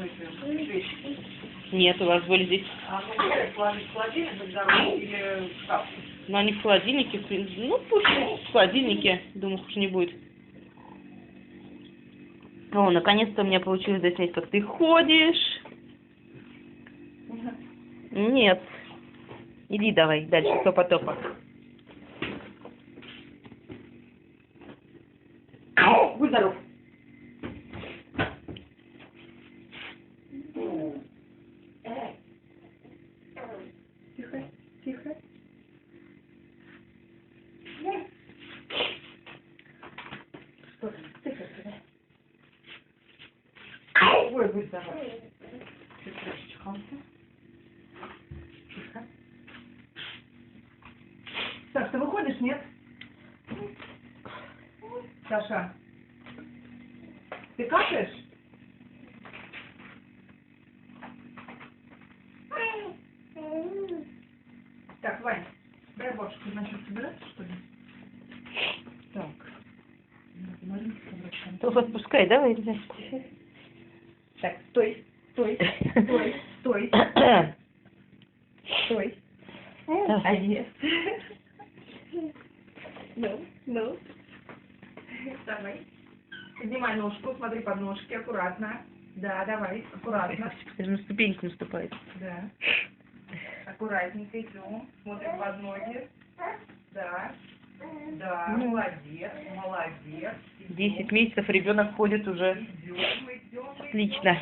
вещи? Нет, у вас были здесь. А ну где положить в холодильник на дорогу или в шкаф? Но они в холодильнике, в принципе. Ну, пусть в холодильнике. Думаю, хуже не будет. О, наконец-то у меня получилось заснять, как ты ходишь. Нет. Иди давай дальше, топа-топа. Будь здоров. Тихо, тихо. Что? Тихо, тихо. Ой, будь здоров. Чуть чихался. Тихо. Саш, ты выходишь, нет? Саша, ты кашляешь? Так, Вань, дай бабушку, значит, собираться, что ли? Так. То отпускай, давай, ребят. Так, стой, стой, стой, стой, стой. Молодец. Ну. Давай. Поднимай ножку, смотри под ножки, аккуратно. Да, давай, аккуратно. Даже на ступеньку наступает. Да. Аккуратненько идем, смотрим под ноги. Да. Да, молодец, молодец. 10 месяцев ребенок ходит уже. Идем. Отлично.